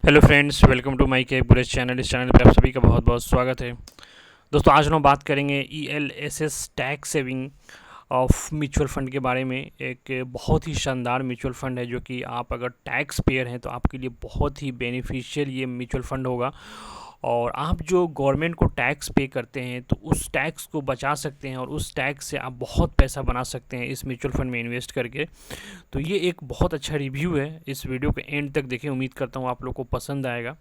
Hello friends, welcome to my K bullet channel. इस channel पर आप सभी का बहुत बहुत स्वागत है। दोस्तों, आज हम बात करेंगे ELSS tax saving of mutual fund के बारे में। एक बहुत ही शानदार म्यूचुअल फ़ंड है जो कि आप अगर टैक्स पेयर हैं तो आपके लिए बहुत ही बेनिफिशियल ये म्यूचुअल फ़ंड होगा। और आप जो गवर्नमेंट को टैक्स पे करते हैं तो उस टैक्स को बचा सकते हैं और उस टैक्स से आप बहुत पैसा बना सकते हैं इस म्यूचुअल फ़ंड में इन्वेस्ट करके। तो ये एक बहुत अच्छा रिव्यू है। इस वीडियो के एंड तक देखें, उम्मीद करता हूँ आप लोग को पसंद आएगा।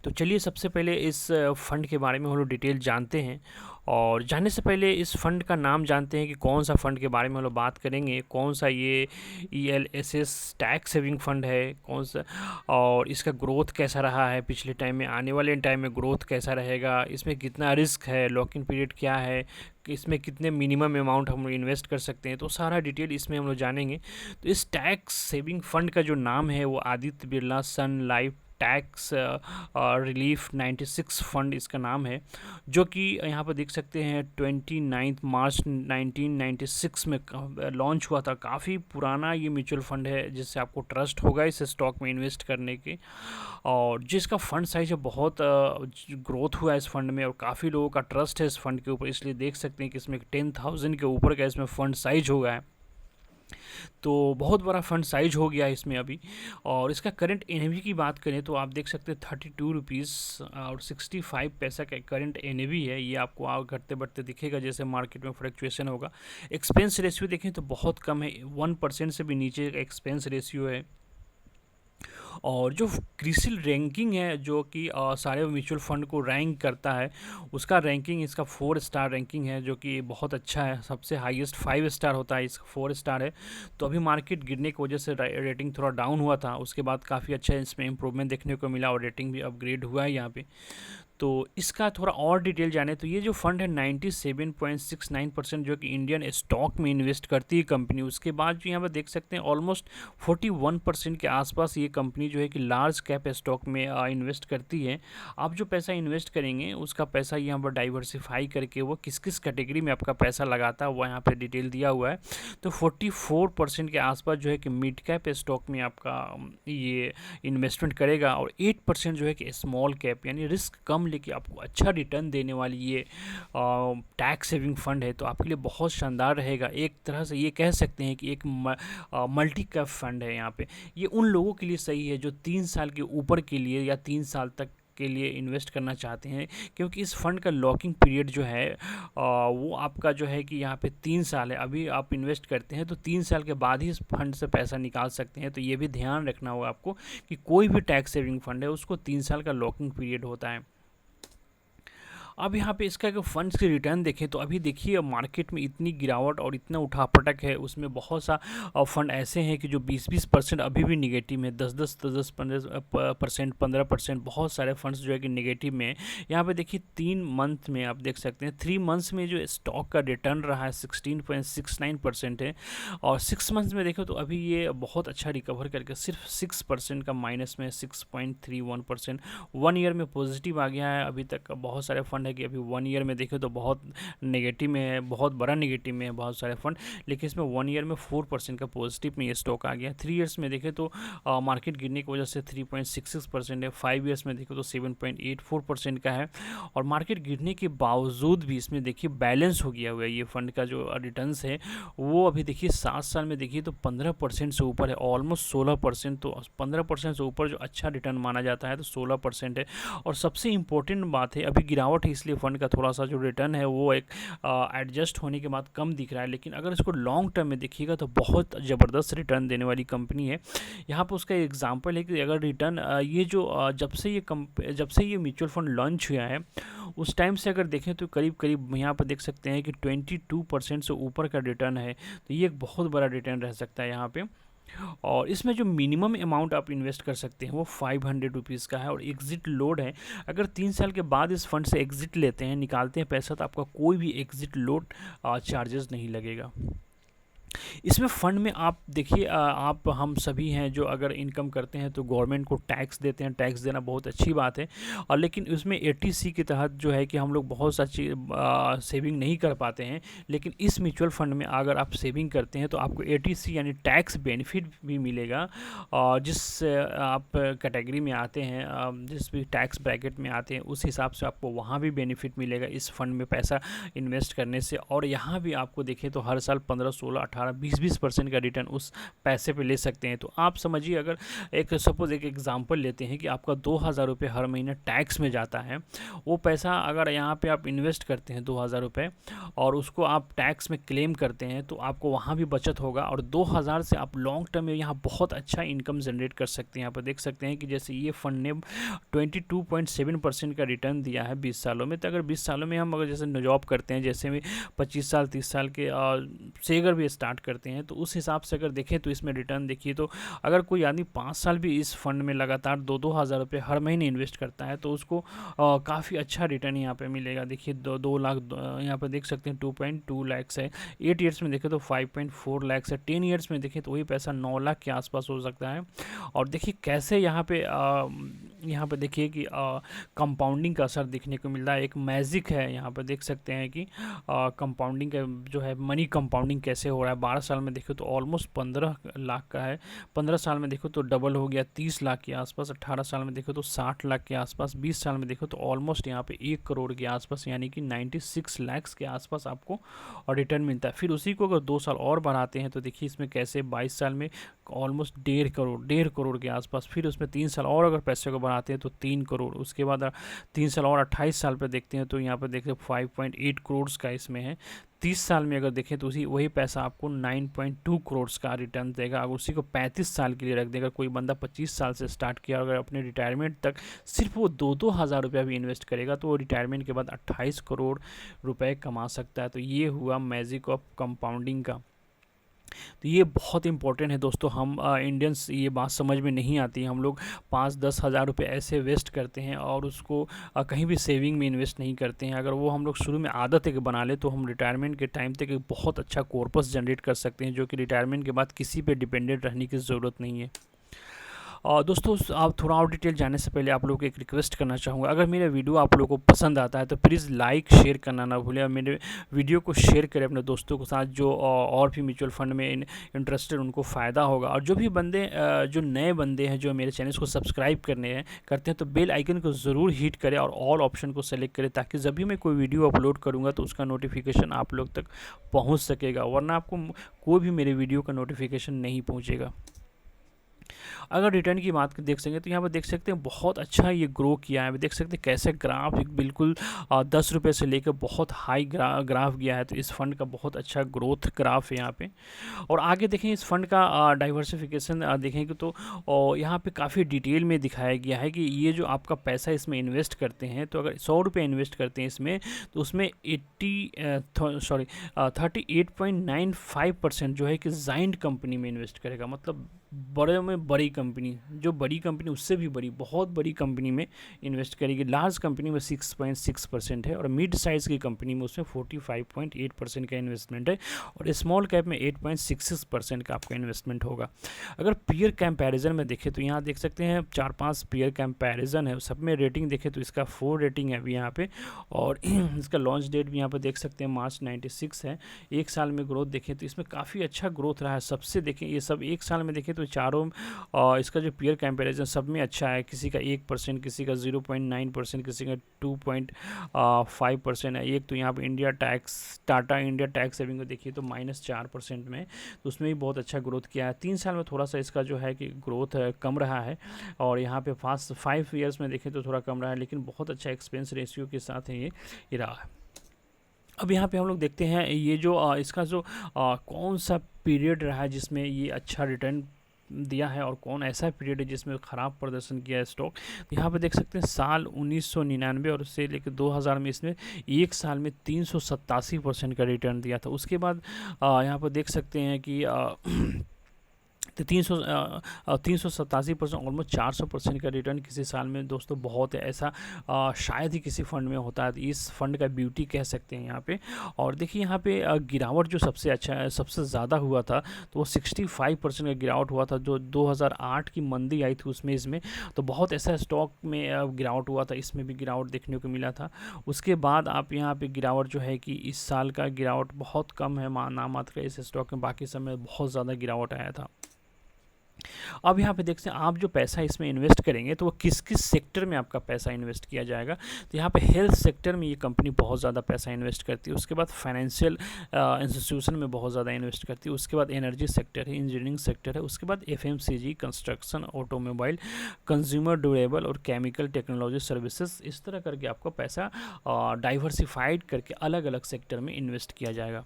तो चलिए, सबसे पहले इस फ़ंड के बारे में हम लोग डिटेल जानते हैं। और जानने से पहले इस फ़ंड का नाम जानते हैं कि कौन सा फ़ंड के बारे में हम लोग बात करेंगे। कौन सा ये ELSS टैक्स सेविंग फ़ंड है, कौन सा, और इसका ग्रोथ कैसा रहा है पिछले टाइम में, आने वाले टाइम में ग्रोथ कैसा रहेगा, इसमें कितना रिस्क है, लॉक इन पीरियड क्या है, कि इसमें कितने मिनिमम अमाउंट हम लोग इन्वेस्ट कर सकते हैं। तो सारा डिटेल इसमें हम लोग जानेंगे। तो इस टैक्स सेविंग फ़ंड का जो नाम है वो आदित्य बिरला सन लाइफ टैक्स रिलीफ 96 फंड इसका नाम है, जो कि यहाँ पर देख सकते हैं 29 मार्च 1996 में लॉन्च हुआ था। काफ़ी पुराना ये म्यूचुअल फंड है जिससे आपको ट्रस्ट होगा इस स्टॉक में इन्वेस्ट करने के। और जिसका फंड साइज है बहुत ग्रोथ हुआ है इस फंड में और काफ़ी लोगों का ट्रस्ट है इस फंड के ऊपर। इसलिए देख सकते हैं कि इसमें 10,000 के ऊपर का इसमें फंड साइज हो गया है। तो बहुत बड़ा फंड साइज हो गया है इसमें अभी। और इसका करंट एनएवी की बात करें तो आप देख सकते हैं 32 रुपीज़ और 65 पैसा का करंट एनएवी है। ये आपको घटते बढ़ते दिखेगा जैसे मार्केट में फ्लक्चुएशन होगा। एक्सपेंस रेशियो देखें तो बहुत कम है, 1% से भी नीचे का एक्सपेंस रेशियो है। और जो क्रिसिल रैंकिंग है जो कि सारे म्यूचुअल फंड को रैंक करता है, उसका रैंकिंग इसका 4 स्टार रैंकिंग है, जो कि बहुत अच्छा है। सबसे हाईएस्ट 5 स्टार होता है, इसका 4 स्टार है। तो अभी मार्केट गिरने की वजह से रेटिंग थोड़ा डाउन हुआ था, उसके बाद काफ़ी अच्छा इसमें इंप्रूवमेंट देखने को मिला और रेटिंग भी अपग्रेड हुआ है यहाँ पे। तो इसका थोड़ा और डिटेल जाने तो ये जो फंड है 97.69% जो कि इंडियन स्टॉक में इन्वेस्ट करती है कंपनी। उसके बाद जो यहाँ पर देख सकते हैं ऑलमोस्ट 41% के आसपास ये कंपनी जो है कि लार्ज कैप स्टॉक में इन्वेस्ट करती है। आप जो पैसा इन्वेस्ट करेंगे उसका पैसा यहाँ पर डाइवर्सिफाई करके वो किस किस कैटेगरी में आपका पैसा लगाता है वो यहाँ पर डिटेल दिया हुआ है। तो 44% के आसपास जो है कि मिड कैप स्टॉक में आपका ये इन्वेस्टमेंट करेगा और 8% जो है कि स्मॉल कैप यानी रिस्क कम लेके आपको अच्छा रिटर्न देने वाली ये टैक्स सेविंग फंड है। तो आपके लिए बहुत शानदार रहेगा। एक तरह से ये कह सकते हैं कि एक मल्टी कैप फंड है यहाँ पे। ये उन लोगों के लिए सही है जो 3 साल के ऊपर के लिए या 3 साल तक के लिए इन्वेस्ट करना चाहते हैं, क्योंकि इस फंड का लॉकिंग पीरियड जो है वो आपका जो है कि यहाँ पे 3 साल है। अभी आप इन्वेस्ट करते हैं तो 3 साल के बाद ही इस फंड से पैसा निकाल सकते हैं। तो ये भी ध्यान रखना होगा आपको कि कोई भी टैक्स सेविंग फंड है उसको 3 साल का लॉकिंग पीरियड होता है। अब यहाँ पे इसका अगर फंड्स की रिटर्न देखें तो अभी देखिए मार्केट में इतनी गिरावट और इतना उठापटक है, उसमें बहुत सा फंड ऐसे हैं कि जो 20% अभी भी निगेटिव में, 10-15% 15%, बहुत सारे फंड्स जो है कि निगेटिव में है। यहाँ पे देखिए 3 मंथ में आप देख सकते हैं, 3 मंथ्स में जो स्टॉक का रिटर्न रहा है 16.69% है। और 6 मंथ्स में देखो तो अभी ये बहुत अच्छा रिकवर करके सिर्फ 6% का माइनस में 6.31%। 1 ईयर में पॉजिटिव आ गया है। अभी तक बहुत सारे फंड है कि अभी 1 ईयर में देखें तो बहुत नेगेटिव में है, बहुत बड़ा नेगेटिव में है बहुत सारे फंड। लेकिन इसमें 1 ईयर में 4% का पॉजिटिव में ये स्टॉक आ गया। 3 ईयर्स में देखें तो मार्केट गिरने की वजह से 3.66% है। 5 ईयर्स में देखें तो 7.84% का है। और मार्केट गिरने के बावजूद भी इसमें देखिए बैलेंस हो गया हुआ है। ये फंड का जो रिटर्न्स है वो अभी देखिए 7 साल में देखिए तो 15% से ऊपर है, ऑलमोस्ट 16%। तो 15% से ऊपर जो अच्छा रिटर्न माना जाता है तो 16% है। और सबसे इंपॉर्टेंट बात है, अभी गिरावट है इसलिए फ़ंड का थोड़ा सा जो रिटर्न है वो एक एडजस्ट होने के बाद कम दिख रहा है। लेकिन अगर इसको लॉन्ग टर्म में देखिएगा तो बहुत ज़बरदस्त रिटर्न देने वाली कंपनी है। यहाँ पर उसका एग्जांपल है कि अगर रिटर्न ये जो जब से ये म्यूचुअल फंड लॉन्च हुआ है उस टाइम से अगर देखें तो करीब करीब यहाँ पर देख सकते हैं कि 22% से ऊपर का रिटर्न है। तो ये एक बहुत बड़ा रिटर्न रह सकता है यहाँ पे। और इसमें जो मिनिमम अमाउंट आप इन्वेस्ट कर सकते हैं वो 500 रुपीज़ का है और एग्ज़िट लोड है। अगर 3 साल के बाद इस फंड से एग्ज़िट लेते हैं, निकालते हैं पैसा, तो आपका कोई भी एग्ज़िट लोड चार्जेस नहीं लगेगा। इसमें फ़ंड में आप देखिए, आप हम सभी हैं जो अगर इनकम करते हैं तो गवर्नमेंट को टैक्स देते हैं, टैक्स देना बहुत अच्छी बात है। और लेकिन उसमें 80C के तहत जो है कि हम लोग बहुत सा चीज़ सेविंग नहीं कर पाते हैं। लेकिन इस म्यूचुअल फ़ंड में अगर आप सेविंग करते हैं तो आपको 80C यानी टैक्स बेनिफिट भी मिलेगा। और जिस आप कैटेगरी में आते हैं, जिस भी टैक्स ब्रैकेट में आते हैं, उस हिसाब से आपको वहाँ भी बेनिफिट मिलेगा इस फंड में पैसा इन्वेस्ट करने से। और यहाँ भी आपको देखें तो हर साल 15, 16, 18, 20% का रिटर्न उस पैसे पे ले सकते हैं। तो आप समझिए, अगर एक सपोज एक एग्जांपल लेते हैं कि आपका 2000 रुपये हर महीने टैक्स में जाता है, वो पैसा अगर यहाँ पे आप इन्वेस्ट करते हैं 2000 रुपये और उसको आप टैक्स में क्लेम करते हैं तो आपको वहाँ भी बचत होगा। और 2000 से आप लॉन्ग टर्म में यहाँ बहुत अच्छा इनकम जनरेट कर सकते हैं। यहाँ पर देख सकते हैं कि जैसे ये फंड ने 22.7% का रिटर्न दिया है 20 सालों में। तो अगर 20 सालों में हम अगर जैसे जॉब करते हैं, जैसे में 25 साल 30 साल के से अगर भी स्टार्ट करते हैं, तो उस हिसाब से अगर देखें तो इसमें रिटर्न देखिए, तो अगर कोई आदमी 5 साल भी इस फंड में लगातार 2-2 हज़ार रुपये हर महीने इन्वेस्ट करता है तो उसको काफ़ी अच्छा रिटर्न यहाँ पे मिलेगा। देखिए 2 लाख यहाँ पर देख सकते हैं 2.2 लाख है। 8 ईयर्स में देखें तो 5.4 लाख है। 10 ईयर्स में देखें तो वही पैसा 9 लाख के आसपास हो सकता है। और देखिए कैसे यहाँ पे देखिए कि कंपाउंडिंग का असर देखने को मिल रहा है। एक मैजिक है, यहाँ पर देख सकते हैं कि कंपाउंडिंग का जो है मनी कंपाउंडिंग कैसे हो रहा है। 12 साल में देखो तो ऑलमोस्ट 15 लाख का है। 15 साल में देखो तो डबल हो गया 30 लाख के आसपास। 18 साल में देखो तो 60 लाख के आसपास। 20 साल में देखो तो ऑलमोस्ट यहाँ पे 1 करोड़ के आसपास, यानी कि 96 लाख के आसपास आपको और रिटर्न मिलता है। फिर उसी को अगर 2 साल और बढ़ाते हैं तो देखिए इसमें कैसे 22 साल में ऑलमोस्ट 1.5 करोड़ के आसपास। फिर उसमें 3 साल और अगर पैसे को बढ़ाते हैं तो 3 करोड़। उसके बाद 3 साल और 28 साल पर देखते हैं तो यहाँ पर देखते हैं 5.8 करोड़ का इसमें है। 30 साल में अगर देखें तो वही पैसा आपको 9.2 करोड़ का रिटर्न देगा। अगर उसी को 35 साल के लिए रख देगा, कोई बंदा 25 साल से स्टार्ट किया, अगर अपने रिटायरमेंट तक सिर्फ वो 2-2 हज़ार रुपया भी इन्वेस्ट करेगा तो वो रिटायरमेंट के बाद 28 करोड़ रुपए कमा सकता है। तो ये हुआ मैजिक ऑफ कंपाउंडिंग का। तो ये बहुत इंपॉर्टेंट है दोस्तों। हम इंडियंस ये बात समझ में नहीं आती। हम लोग 5-10 हज़ार रुपये ऐसे वेस्ट करते हैं और उसको कहीं भी सेविंग में इन्वेस्ट नहीं करते हैं। अगर वो हम लोग शुरू में आदत एक बना ले तो हम रिटायरमेंट के टाइम तक एक बहुत अच्छा कॉर्पस जनरेट कर सकते हैं, जो कि रिटायरमेंट के बाद किसी पे डिपेंडेंट रहने की ज़रूरत नहीं है। और दोस्तों, आप थोड़ा और डिटेल जानने से पहले आप लोगों को एक रिक्वेस्ट करना चाहूँगा, अगर मेरा वीडियो आप लोगों को पसंद आता है तो प्लीज़ लाइक शेयर करना ना भूलें और मेरे वीडियो को शेयर करें अपने दोस्तों के साथ जो और भी म्यूचुअल फंड में इंटरेस्टेड, उनको फ़ायदा होगा। और जो भी बंदे जो नए बंदे हैं जो मेरे चैनल को सब्सक्राइब करते हैं तो बेल आइकन को ज़रूर हिट करें और ऑल ऑप्शन को सेलेक्ट करें, ताकि जब भी मैं कोई वीडियो अपलोड करूँगा तो उसका नोटिफिकेशन आप लोग तक पहुँच सकेगा, वरना आपको कोई भी मेरे वीडियो का नोटिफिकेशन नहीं पहुँचेगा। अगर रिटर्न की बात देख सकें तो यहाँ पर देख सकते हैं बहुत अच्छा ये ग्रो किया है। देख सकते हैं कैसे ग्राफ बिल्कुल 10 रुपये से लेकर बहुत हाई ग्राफ गया है। तो इस फंड का बहुत अच्छा ग्रोथ ग्राफ है यहाँ पे। और आगे देखें इस फंड का डाइवर्सिफिकेशन देखेंगे तो यहाँ पे काफ़ी डिटेल में दिखाया गया है कि ये जो आपका पैसा इसमें इन्वेस्ट करते हैं, तो अगर 100 रुपये इन्वेस्ट करते हैं इसमें तो उसमें 38.95% जो है कि जाइंट कंपनी में इन्वेस्ट करेगा। मतलब बड़े में बड़ी कंपनी, जो बड़ी कंपनी उससे भी बड़ी, बहुत बड़ी कंपनी में इन्वेस्ट करेगी। लार्ज कंपनी में 6.6% है और मिड साइज़ की कंपनी में उसमें 45.8% का इन्वेस्टमेंट है और स्मॉल कैप में 8.66% का आपका इन्वेस्टमेंट होगा। अगर पीयर कंपैरिजन में देखें तो यहाँ देख सकते हैं 4-5 पीयर कंपैरिजन है, सब में रेटिंग देखें तो इसका 4 रेटिंग है अभी यहाँ पे। और इसका लॉन्च डेट भी यहाँ पर देख सकते हैं March 96 है। एक साल में ग्रोथ देखें तो इसमें काफ़ी अच्छा ग्रोथ रहा है। सबसे देखें ये सब एक साल में देखें तो चारों इसका जो पीयर कंपैरिजन सब में अच्छा है। किसी का 1%, किसी का 0.9%, किसी का 2.5% है। एक तो यहाँ पे टाटा इंडिया टैक्स सेविंग को देखिए तो -4% में, तो उसमें भी बहुत अच्छा ग्रोथ किया है। 3 साल में थोड़ा सा इसका जो है कि ग्रोथ कम रहा है और यहाँ पे 5 ईयर्स में देखें तो थोड़ा कम रहा है, लेकिन बहुत अच्छा एक्सपेंस रेशियो के साथ है ये रहा है। अब यहाँ पे हम लोग देखते हैं ये जो इसका जो कौन सा पीरियड रहा है जिसमें ये अच्छा रिटर्न दिया है और कौन ऐसा पीरियड है जिसमें ख़राब प्रदर्शन किया है स्टॉक। तो यहाँ पे देख सकते हैं साल 1999 और उससे लेकर 2000 में इसने एक साल में 387% का रिटर्न दिया था। उसके बाद यहाँ पर देख सकते हैं कि तो 387% ऑलमोस्ट 400% का रिटर्न किसी साल में दोस्तों बहुत है। ऐसा शायद ही किसी फंड में होता है। इस फंड का ब्यूटी कह सकते हैं यहाँ पे। और देखिए यहाँ पे गिरावट जो सबसे अच्छा है, सबसे ज़्यादा हुआ था तो वो 65% का गिरावट हुआ था। जो 2008 की मंदी आई थी उसमें इसमें तो बहुत ऐसा स्टॉक में गिरावट हुआ था, इसमें भी गिरावट देखने को मिला था। उसके बाद आप यहाँ पे गिरावट जो है कि इस साल का गिरावट बहुत कम है, नाम मात्र इस स्टॉक में, बाकी समय बहुत ज़्यादा गिरावट आया था। अब यहाँ पे देखते हैं आप जो पैसा इसमें इन्वेस्ट करेंगे तो वो किस किस सेक्टर में आपका पैसा इन्वेस्ट किया जाएगा। तो यहाँ पे हेल्थ सेक्टर में ये कंपनी बहुत ज़्यादा पैसा इन्वेस्ट करती है। उसके बाद फाइनेंशियल इंस्टीट्यूशन में बहुत ज़्यादा इन्वेस्ट करती है। उसके बाद एनर्जी सेक्टर है, इंजीनियरिंग सेक्टर है। उसके बाद FMCG, construction, automobile, consumer durable और केमिकल टेक्नोलॉजी सर्विसेज, इस तरह करके आपको पैसा डाइवर्सिफाइड करके अलग अलग सेक्टर में इन्वेस्ट किया जाएगा।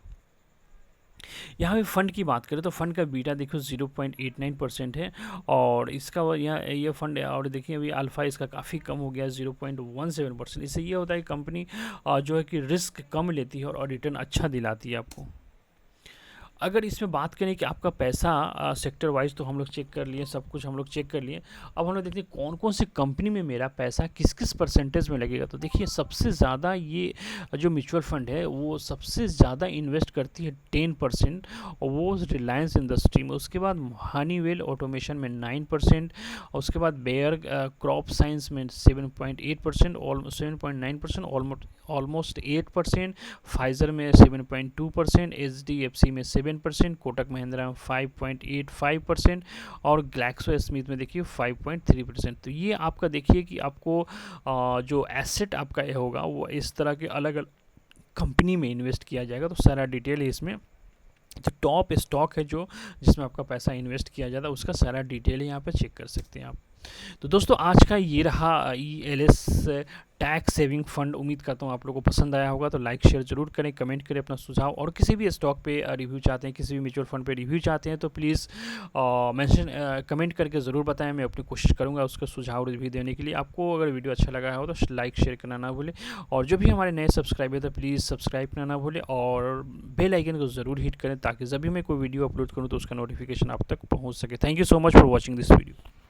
यहाँ पे फंड की बात करें तो फंड का बीटा देखो 0.89% है और इसका ये फंड है। और देखिए अभी अल्फ़ा इसका काफ़ी कम हो गया 0.17%। इससे ये होता है कि कंपनी जो है कि रिस्क कम लेती है और रिटर्न अच्छा दिलाती है आपको। अगर इसमें बात करें कि आपका पैसा सेक्टर वाइज तो हम लोग चेक कर लिए, सब कुछ हम लोग चेक कर लिए। अब हम लोग देखते हैं कौन कौन सी कंपनी में मेरा पैसा किस किस परसेंटेज में लगेगा। तो देखिए सबसे ज़्यादा ये जो म्यूचुअल फंड है वो सबसे ज़्यादा इन्वेस्ट करती है 10%, और वो रिलायंस इंडस्ट्री में। उसके बाद हनीवेल ऑटोमेशन में 9%, और उसके बाद बेयर क्रॉप साइंस में 7.8%, 7.9%, ऑलमोस्ट 8%, फाइजर में 7.2%, एचडीएफसी में 7%, कोटक महिंद्रा में 5.85% और ग्लैक्सो स्मिथ में देखिए 5.3%। तो ये आपका देखिए कि आपको जो एसेट आपका ये होगा वो इस तरह के अलग अलग कंपनी में इन्वेस्ट किया जाएगा। तो सारा डिटेल है इसमें। जो टॉप स्टॉक है जो जिसमें आपका पैसा इन्वेस्ट किया जाता है उसका सारा डिटेल यहाँ पे चेक कर सकते हैं आप। तो दोस्तों आज का ये रहा ELS टैक्स सेविंग फंड। उम्मीद करता हूँ आप लोगों को पसंद आया होगा। तो लाइक शेयर जरूर करें, कमेंट करें अपना सुझाव, और किसी भी स्टॉक पे रिव्यू चाहते हैं, किसी भी म्यूचुअल फंड पे रिव्यू चाहते हैं तो प्लीज़ कमेंट करके ज़रूर बताएं। मैं अपनी कोशिश करूँगा उसका सुझाव रिव्यू देने के लिए। आपको अगर वीडियो अच्छा लगा हो तो लाइक शेयर करना ना भूलें, और जो भी हमारे नए सब्सक्राइबर तो प्लीज़ सब्सक्राइब करना ना भूलें, और बेल आइकन को ज़रूर हिट करें ताकि जब भी मैं कोई वीडियो अपलोड करूँ तो उसका नोटिफिकेशन आप तक पहुँच सके। Thank you so much for watching this video.